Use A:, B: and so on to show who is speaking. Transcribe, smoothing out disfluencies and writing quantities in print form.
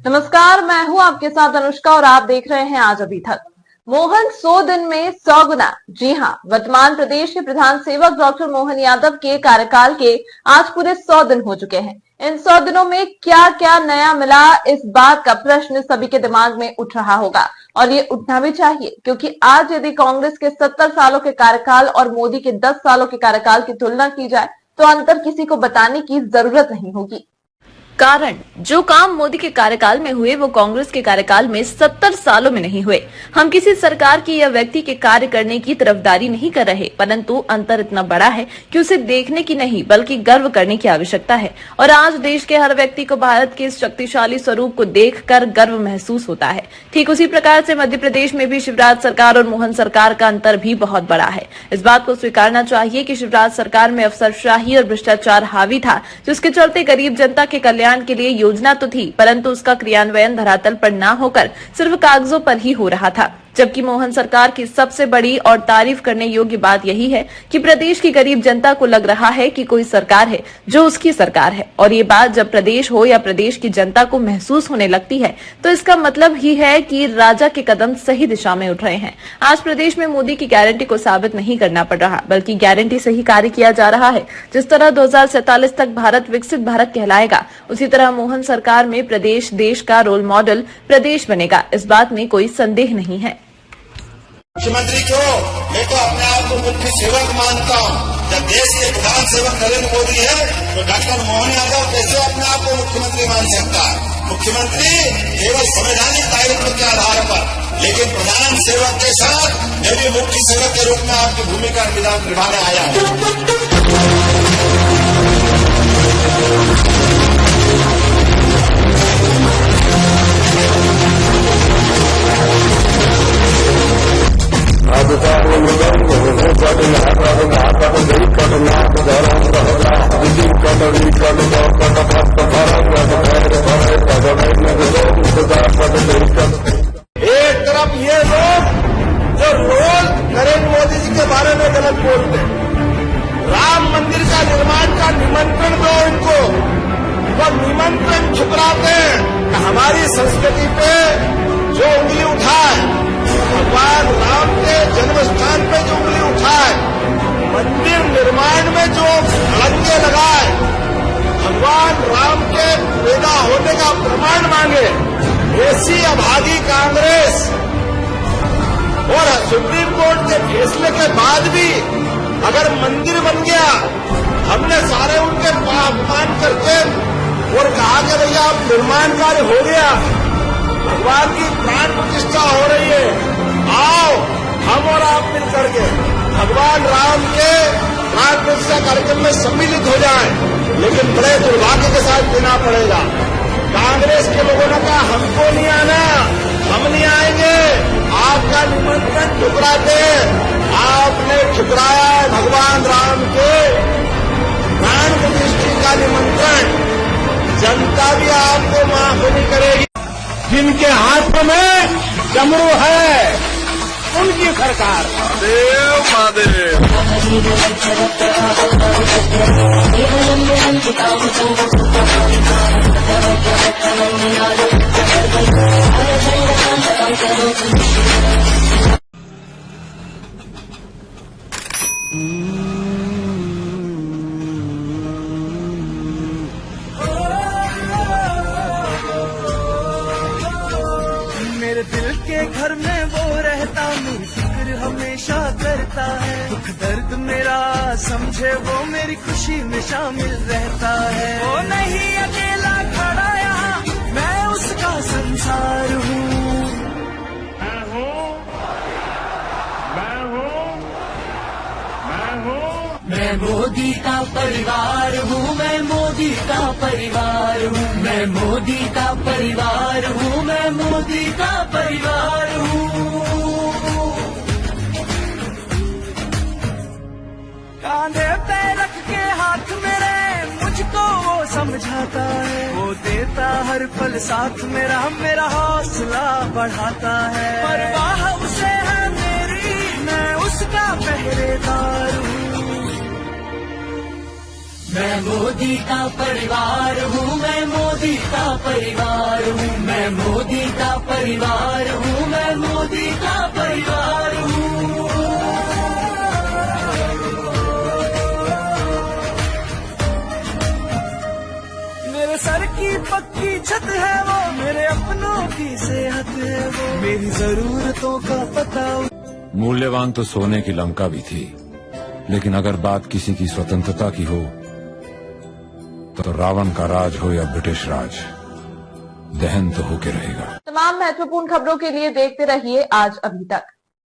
A: नमस्कार, मैं हूं आपके साथ अनुष्का और आप देख रहे हैं आज अभी तक। मोहन 100 दिन में 100 गुना। जी हां, वर्तमान प्रदेश के प्रधान सेवक डॉक्टर मोहन यादव के कार्यकाल के आज पूरे 100 दिन हो चुके हैं। इन 100 दिनों में क्या क्या नया मिला, इस बात का प्रश्न सभी के दिमाग में उठ रहा होगा और ये उठना भी चाहिए, क्योंकि आज यदि कांग्रेस के 70 सालों के कार्यकाल और मोदी के 10 सालों के कार्यकाल की तुलना की जाए तो अंतर किसी को बताने की जरूरत नहीं होगी।
B: कारण जो काम मोदी के कार्यकाल में हुए वो कांग्रेस के कार्यकाल में 70 सालों में नहीं हुए। हम किसी सरकार की या व्यक्ति के कार्य करने की तरफदारी नहीं कर रहे, परंतु अंतर इतना बड़ा है कि उसे देखने की नहीं बल्कि गर्व करने की आवश्यकता है। और आज देश के हर व्यक्ति को भारत के इस शक्तिशाली स्वरूप को देखकर गर्व महसूस होता है। ठीक उसी प्रकार से मध्य प्रदेश में भी शिवराज सरकार और मोहन सरकार का अंतर भी बहुत बड़ा है। इस बात को स्वीकारना चाहिए कि शिवराज सरकार में अफसरशाही और भ्रष्टाचार हावी था, जिसके चलते गरीब जनता के कल्याण के लिए योजना तो थी, परंतु उसका क्रियान्वयन धरातल पर न होकर सिर्फ कागजों पर ही हो रहा था। जबकि मोहन सरकार की सबसे बड़ी और तारीफ करने योग्य बात यही है कि प्रदेश की गरीब जनता को लग रहा है कि कोई सरकार है जो उसकी सरकार है। और ये बात जब प्रदेश हो या प्रदेश की जनता को महसूस होने लगती है तो इसका मतलब ही है कि राजा के कदम सही दिशा में उठ रहे हैं। आज प्रदेश में मोदी की गारंटी को साबित नहीं करना पड़ रहा, बल्कि गारंटी से ही कार्य किया जा रहा है। जिस तरह 2047 तक भारत विकसित भारत कहलाएगा, उसी तरह मोहन सरकार में प्रदेश देश का रोल मॉडल प्रदेश बनेगा। इस बात में कोई संदेह नहीं है।
C: मुख्यमंत्री को मैं तो अपने आप को मुख्य सेवक मानता हूँ। जब देश के प्रधान सेवक नरेंद्र मोदी है तो डॉक्टर मोहन यादव कैसे अपने आप को मुख्यमंत्री मान सकता है? मुख्यमंत्री केवल संवैधानिक दायित्व के आधार पर, लेकिन प्रधान सेवक के साथ मैं भी मुख्य सेवक के रूप में आपकी भूमिका निभाने आया हूँ। एक तरफ ये लोग जो रोज नरेंद्र मोदी जी के बारे में गलत बोलते हैं, राम मंदिर का निर्माण का निमंत्रण दो उनको, वो निमंत्रण ठुकराते हैं। हमारी संस्कृति पे जो उंगली उठाए, भगवान राम के जन्म स्थान पे जो उंगली उठाए, मंदिर निर्माण में जो अड़ंगे लगाए, भगवान राम के पैदा होने का प्रमाण मांगे, ऐसी अभागी कांग्रेस और सुप्रीम कोर्ट के फैसले के बाद भी अगर मंदिर बन गया, हमने सारे उनके अपमान करके और कहा कि भैया अब निर्माण कार्य हो गया, भगवान की प्राण प्रतिष्ठा हो रही है, आओ हम और आप मिल करके भगवान राम के प्राण प्रतिष्ठा कार्यक्रम में सम्मिलित हो जाएं। लेकिन बड़े दुर्भाग्य के साथ देना पड़ेगा, कांग्रेस के लोगों ने कहा हमको नहीं आना, हम नहीं आएंगे, आपका निमंत्रण ठुकराते। आपने ठुकराया है भगवान राम के प्राण प्रतिष्ठा का निमंत्रण, जनता भी आपको माफ नहीं करेगी। जिनके हाथ में डमरू है उनकी सरकार। देव महादेव।
D: मेरे दिल के घर में वो रहता, मेरी फिक्र हमेशा करता है, दुख दर्द मेरा समझे वो मेरी खुशी में शामिल रहता है। वो नहीं अकेला खड़ा यहाँ, मैं उसका संसार हूँ। मैं मोदी का परिवार हूँ, मैं मोदी का परिवार हूँ, मैं मोदी का परिवार हूँ, मैं मोदी का परिवार हूँ। कांधे पे रख के हाथ मेरे मुझको वो समझाता है, वो देता हर पल साथ मेरा, मेरा हौसला बढ़ाता है। परवाह उसे है मेरी, मैं उसका पहरेदार हूँ। मैं मोदी का परिवार हूँ, मैं मोदी का परिवार हूँ, मैं मोदी का परिवार हूँ, मैं मोदी का परिवार हूँ। मेरे सर की पक्की छत है वो, मेरे अपनों की सेहत है वो, मेरी जरूरतों का पता।
E: मूल्यवान तो सोने की लंका भी थी, लेकिन अगर बात किसी की स्वतंत्रता की हो तो रावण का राज हो या ब्रिटिश राज, दहन तो होके रहेगा।
A: तमाम महत्वपूर्ण खबरों के लिए देखते रहिए आज अभी तक।